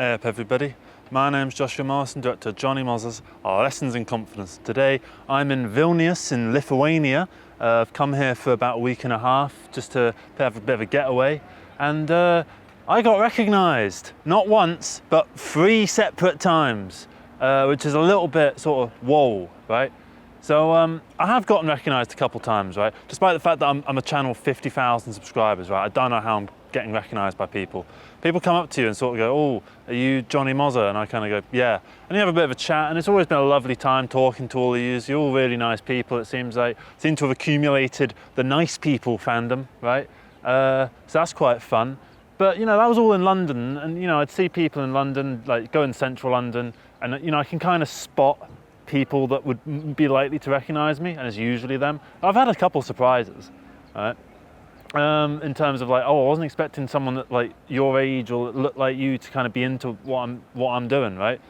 Hey up everybody, my name's Joshua Morrison, director of Johnny Moz's Lessons in Confidence. Today I'm in Vilnius in Lithuania. I've come here for about a week and a half just to have a bit of a getaway, and I got recognised, not once, but 3 separate times, which is a little bit sort of whoa, right? So I have gotten recognised a couple times, right? Despite the fact that I'm a channel with 50,000 subscribers, right? I don't know how I'm getting recognised by people. People come up to you and sort of go, oh, are you Johnny Mozer? And I kind of go, yeah. And you have a bit of a chat, and it's always been a lovely time talking to all of you. You're all really nice people, it seems like. Seem to have accumulated the nice people fandom, right? So that's quite fun. But, you know, that was all in London, and, you know, I'd see people in London, like go in central London, and, you know, I can kind of spot people that would be likely to recognise me, and it's usually them. I've had a couple surprises, right? In terms of like, oh, I wasn't expecting someone that like your age or looked like you to kind of be into what I'm doing, right?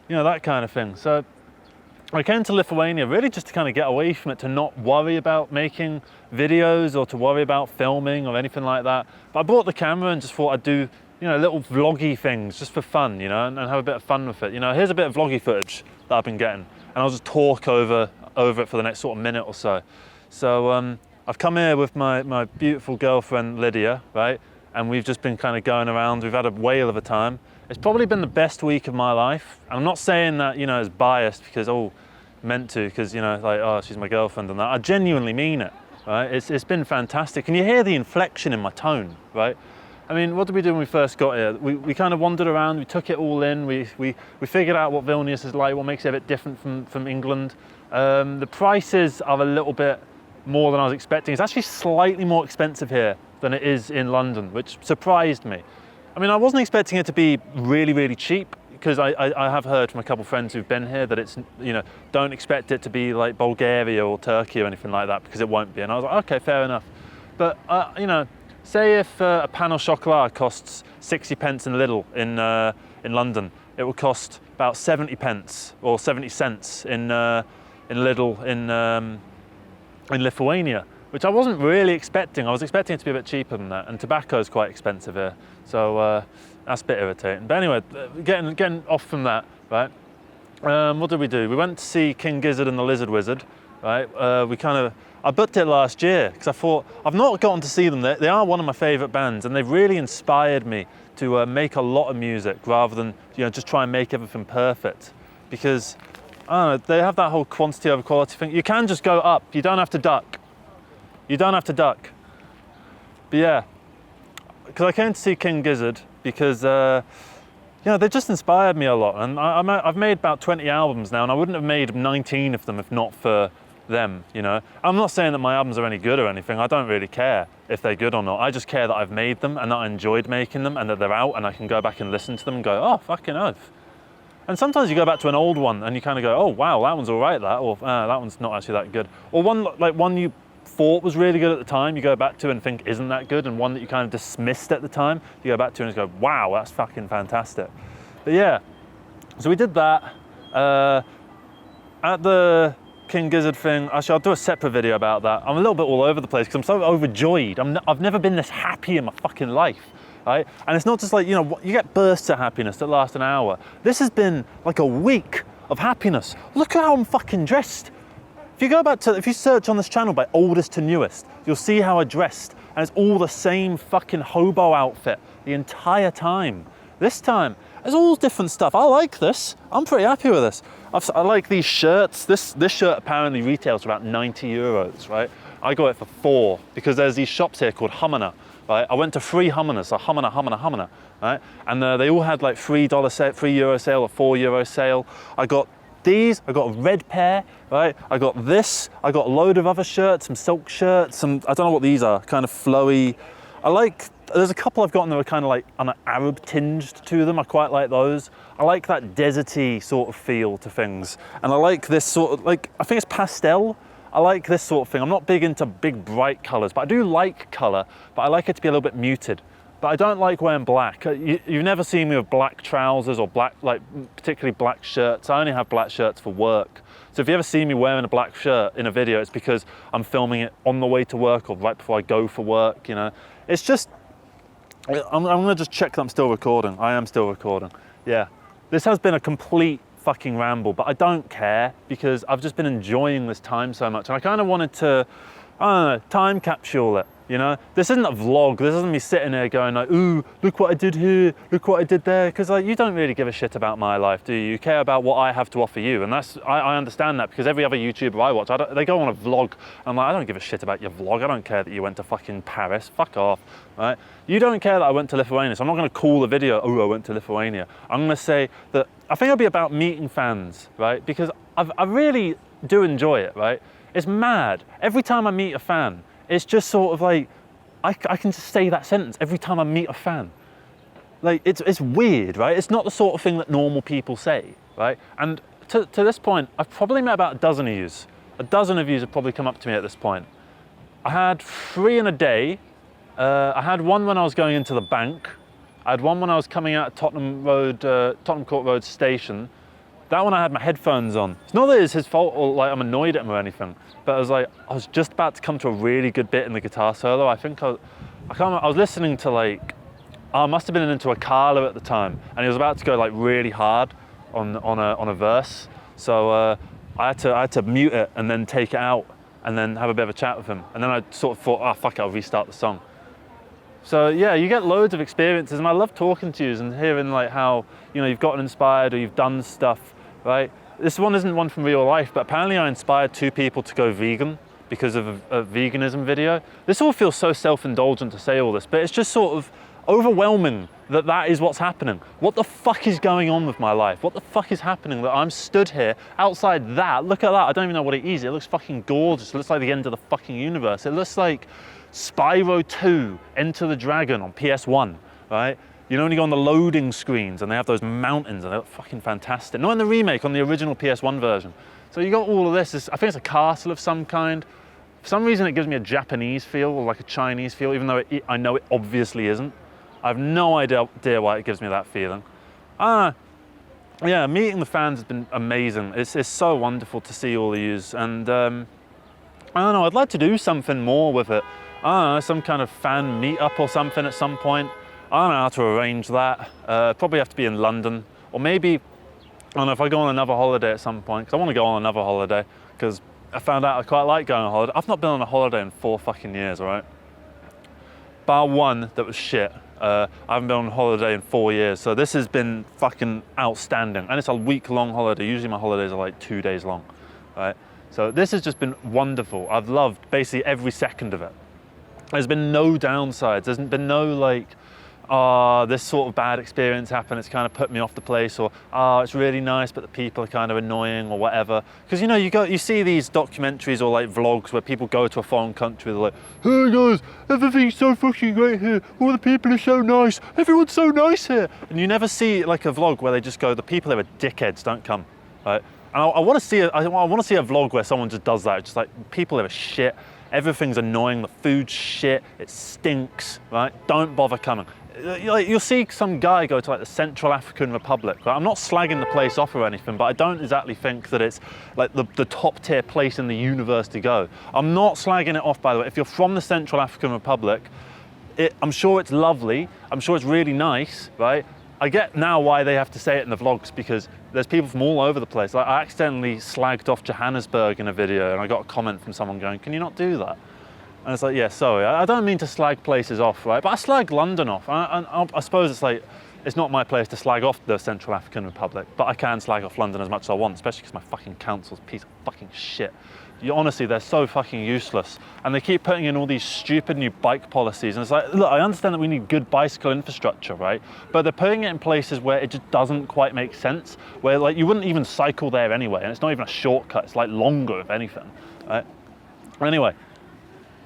You know, that kind of thing. So I came to Lithuania really just to kind of get away from it, to not worry about making videos or to worry about filming or anything like that. But I brought the camera and just thought I'd do, you know, little vloggy things just for fun, you know, and have a bit of fun with it. You know, here's a bit of vloggy footage that I've been getting, and I'll just talk over it for the next sort of minute or so. So I've come here with my beautiful girlfriend Lydia, right? And we've just been kind of going around. We've had a whale of a time. It's probably been the best week of my life. And I'm not saying that, you know, as biased because, oh, meant to, because, you know, like, oh, she's my girlfriend and that. I genuinely mean it, right? It's been fantastic. And you hear the inflection in my tone, right? I mean, what did we do when we first got here? We kind of wandered around, we took it all in, we figured out what Vilnius is like, what makes it a bit different from England. The prices are a little bit more than I was expecting. It's actually slightly more expensive here than it is in London, which surprised me. I mean, I wasn't expecting it to be really, really cheap, because I have heard from a couple of friends who've been here that it's, you know, don't expect it to be like Bulgaria or Turkey or anything like that, because it won't be. And I was like, okay, fair enough. But, you know, say if a pan au chocolat costs 60 pence in Lidl in London, it will cost about 70 pence or 70 cents in Lidl in Lithuania, which I wasn't really expecting. I was expecting it to be a bit cheaper than that, and tobacco is quite expensive here, so that's a bit irritating. But anyway, getting off from that, right? What did we do? We went to see King Gizzard and the Lizard Wizard, right? I booked it last year because I thought, I've not gotten to see them. They are one of my favourite bands, and they've really inspired me to make a lot of music rather than, you know, just try and make everything perfect, because I don't know, they have that whole quantity over quality thing. You can just go up, you don't have to duck. You don't have to duck. But yeah, because I came to see King Gizzard because, you know, they just inspired me a lot. And I've made about 20 albums now, and I wouldn't have made 19 of them if not for them, you know. I'm not saying that my albums are any good or anything. I don't really care if they're good or not. I just care that I've made them and that I enjoyed making them and that they're out and I can go back and listen to them and go, oh, fucking oath. And sometimes you go back to an old one and you kind of go, oh wow, that one's all right, that, or that one's not actually that good. Or one you thought was really good at the time, you go back to and think isn't that good, and one that you kind of dismissed at the time, you go back to and just go, wow, that's fucking fantastic. But yeah, so we did that. At the King Gizzard thing, actually I'll do a separate video about that. I'm a little bit all over the place because I'm so overjoyed. I've never been this happy in my fucking life. Right? And it's not just like, you know, you get bursts of happiness that last an hour. This has been like a week of happiness. Look at how I'm fucking dressed. If you search on this channel by oldest to newest, you'll see how I dressed, and it's all the same fucking hobo outfit the entire time. This time, it's all different stuff. I like this. I'm pretty happy with this. I like these shirts. This shirt apparently retails for about 90 euros, right? I got it for 4 because there's these shops here called Humana. Right? I went to 3 Humanas, so Humana, right? And they all had like $3 sale, €3 sale or €4 sale. I got these, I got a red pair, right? I got this, I got a load of other shirts, some silk shirts, some, I don't know what these are, kind of flowy. There's a couple I've gotten that are kind of like Arab tinged to them. I quite like those. I like that deserty sort of feel to things. And I like this sort of, like, I think it's pastel. I like this sort of thing. I'm not big into big bright colors, but I do like color, but I like it to be a little bit muted. But I don't like wearing black. You've never seen me with black trousers or black, like particularly black shirts. I only have black shirts for work. So if you ever see me wearing a black shirt in a video, it's because I'm filming it on the way to work or right before I go for work, you know. It's just, I'm gonna just check that I'm still recording. I am still recording. Yeah. This has been a complete fucking ramble, but I don't care because I've just been enjoying this time so much. And I kind of wanted to, I don't know, time capsule it, you know? This isn't a vlog. This isn't me sitting there going like, ooh, look what I did here, look what I did there. Because like, you don't really give a shit about my life, do you? You care about what I have to offer you. And that's, I understand that because every other YouTuber I watch, they go on a vlog. And I'm like, I don't give a shit about your vlog. I don't care that you went to fucking Paris. Fuck off, right? You don't care that I went to Lithuania. So I'm not going to call the video, oh, I went to Lithuania. I'm going to say that I think it'll be about meeting fans, right? Because I really do enjoy it, right? It's mad. Every time I meet a fan, it's just sort of like, I can just say that sentence every time I meet a fan. Like, it's weird, right? It's not the sort of thing that normal people say, right? And to this point, I've probably met about a dozen of yous. A dozen of yous have probably come up to me at this point. I had 3 in a day. I had one when I was going into the bank. I had one when I was coming out of Tottenham Court Road station. That one I had my headphones on. It's not that it's his fault or like I'm annoyed at him or anything, but I was just about to come to a really good bit in the guitar solo. I think I was listening to like, I must have been into a Carla at the time, and he was about to go like really hard on a verse. So I had to mute it and then take it out and then have a bit of a chat with him. And then I sort of thought, oh fuck it, I'll restart the song. So yeah, you get loads of experiences, and I love talking to you and hearing like how, you know, you've gotten inspired or you've done stuff, right? This one isn't one from real life, but apparently I inspired 2 people to go vegan because of a veganism video. This all feels so self-indulgent to say all this, but it's just sort of overwhelming that is what's happening. What the fuck is going on with my life? What the fuck is happening that I'm stood here outside that? Look at that, I don't even know what it is. It looks fucking gorgeous. It looks like the end of the fucking universe. It looks like Spyro 2, Enter the Dragon on PS1, right? You know, when you go on the loading screens and they have those mountains and they look fucking fantastic. Not in the remake, on the original PS1 version. So you got all of this. I think it's a castle of some kind. For some reason it gives me a Japanese feel or like a Chinese feel, even though I know it obviously isn't. I have no idea why it gives me that feeling. Yeah, meeting the fans has been amazing. It's so wonderful to see all of yous. And I don't know, I'd like to do something more with it. I don't know, some kind of fan meetup or something at some point. I don't know how to arrange that. Probably have to be in London. Or maybe, I don't know, if I go on another holiday at some point, because I want to go on another holiday, because I found out I quite like going on holiday. I've not been on a holiday in 4 fucking years, all right? Bar one that was shit. I haven't been on holiday in 4 years, so this has been fucking outstanding. And it's a week-long holiday. Usually my holidays are like 2 days long, right? So this has just been wonderful. I've loved basically every second of it. There's been no downsides. There's been no like, this sort of bad experience happened, it's kind of put me off the place, or it's really nice but the people are kind of annoying or whatever. Because you know, you see these documentaries or like vlogs where people go to a foreign country, they're like, hey guys, everything's so fucking great here, all the people are so nice, everyone's so nice here. And you never see like a vlog where they just go, the people here are dickheads, don't come, right? And I want to see I want to see a vlog where someone just does that, just like, people here are shit, everything's annoying, the food's shit, it stinks, right? Don't bother coming. You'll see some guy go to like the Central African Republic, right? I'm not slagging the place off or anything, but I don't exactly think that it's like the top tier place in the universe to go. I'm not slagging it off, by the way. If you're from the Central African Republic, I'm sure it's lovely, I'm sure it's really nice, right? I get now why they have to say it in the vlogs, because there's people from all over the place. Like, I accidentally slagged off Johannesburg in a video and I got a comment from someone going, can you not do that? And it's like, yeah, sorry, I don't mean to slag places off, right? But I slag London off. I suppose it's like, it's not my place to slag off the Central African Republic, but I can slag off London as much as I want, especially because my fucking council's a piece of fucking shit. Honestly, they're so fucking useless. And they keep putting in all these stupid new bike policies. And it's like, look, I understand that we need good bicycle infrastructure, right? But they're putting it in places where it just doesn't quite make sense, where like you wouldn't even cycle there anyway. And it's not even a shortcut, it's like longer, if anything, right? Anyway,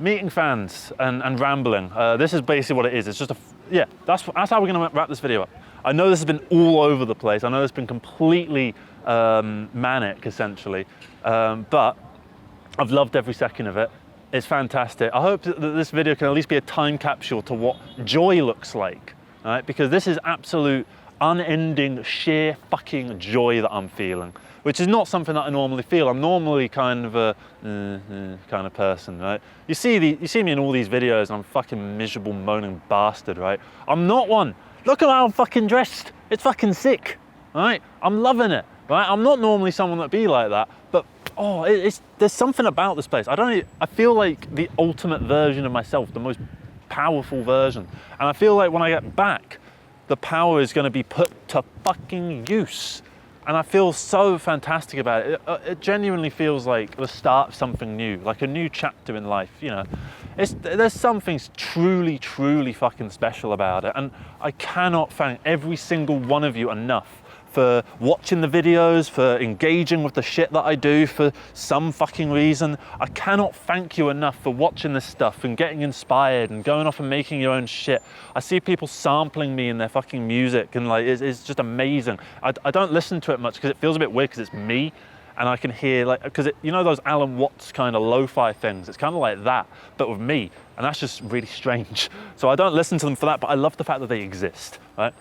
meeting fans and rambling. This is basically what it is. It's just yeah, that's how we're gonna wrap this video up. I know this has been all over the place. I know it's been completely manic, essentially, but I've loved every second of it. It's fantastic. I hope that this video can at least be a time capsule to what joy looks like, right? Because this is absolute unending sheer fucking joy that I'm feeling, which is not something that I normally feel. I'm normally kind of a kind of person, right? You see me in all these videos, and I'm a fucking miserable, moaning bastard, right? I'm not one. Look at how I'm fucking dressed. It's fucking sick, right? I'm loving it, right? I'm not normally someone that'd be like that, but oh, there's something about this place. I feel like the ultimate version of myself, the most powerful version. And I feel like when I get back, the power is going to be put to fucking use. And I feel so fantastic about it. It genuinely feels like the start of something new, like a new chapter in life, you know. There's something truly, truly fucking special about it. And I cannot thank every single one of you enough for watching the videos, for engaging with the shit that I do for some fucking reason. I cannot thank you enough for watching this stuff and getting inspired and going off and making your own shit. I see people sampling me in their fucking music, and like, it's just amazing. I don't listen to it much because it feels a bit weird because it's me, and I can hear like, because you know those Alan Watts kind of lo-fi things, it's kind of like that, but with me, and that's just really strange. So I don't listen to them for that, but I love the fact that they exist, right?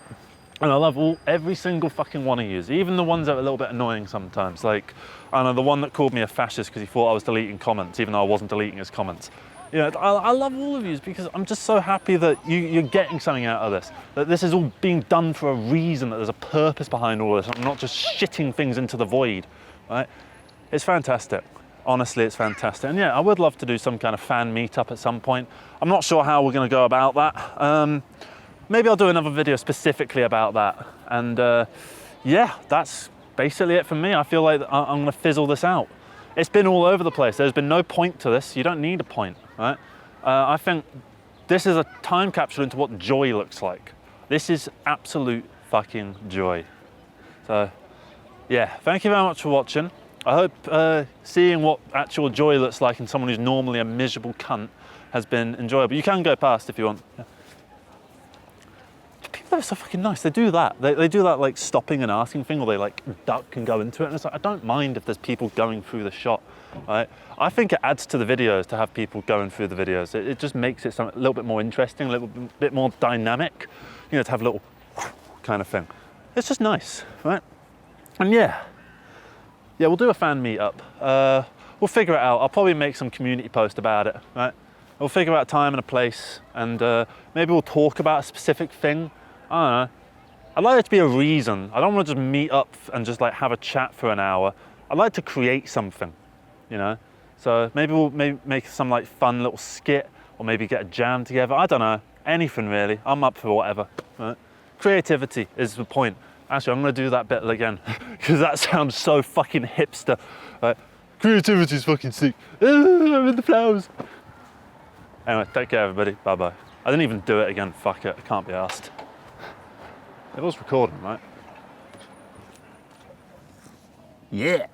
And I love every single fucking one of you, even the ones that are a little bit annoying sometimes. Like, I don't know, the one that called me a fascist because he thought I was deleting comments, even though I wasn't deleting his comments. You know, I love all of you because I'm just so happy that you're getting something out of this. That this is all being done for a reason, that there's a purpose behind all this. I'm not just shitting things into the void, right? It's fantastic. Honestly, it's fantastic. And yeah, I would love to do some kind of fan meetup at some point. I'm not sure how we're going to go about that. Maybe I'll do another video specifically about that. And yeah, that's basically it for me. I feel like I'm gonna fizzle this out. It's been all over the place. There's been no point to this. You don't need a point, right? I think this is a time capsule into what joy looks like. This is absolute fucking joy. So yeah, thank you very much for watching. I hope seeing what actual joy looks like in someone who's normally a miserable cunt has been enjoyable. You can go past if you want. Yeah. People are so fucking nice. They do that. They do that like stopping and asking thing, or they like duck and go into it. And it's like, I don't mind if there's people going through the shot, right? I think it adds to the videos to have people going through the videos. It just makes it a little bit more interesting, a little bit more dynamic, you know, to have a little kind of thing. It's just nice, right? And yeah, we'll do a fan meetup. We'll figure it out. I'll probably make some community post about it, right? We'll figure out a time and a place, and maybe we'll talk about a specific thing. I don't know. I'd like it to be a reason. I don't want to just meet up and just like have a chat for an hour. I'd like to create something, you know? So maybe we'll make some like fun little skit, or maybe get a jam together. I don't know, anything really. I'm up for whatever, right? Creativity is the point. Actually, I'm gonna do that bit again because that sounds so fucking hipster, right? Creativity is fucking sick. I'm in the flowers. Anyway, take care everybody, bye-bye. I didn't even do it again, fuck it, I can't be arsed. It was recording, right? Yeah.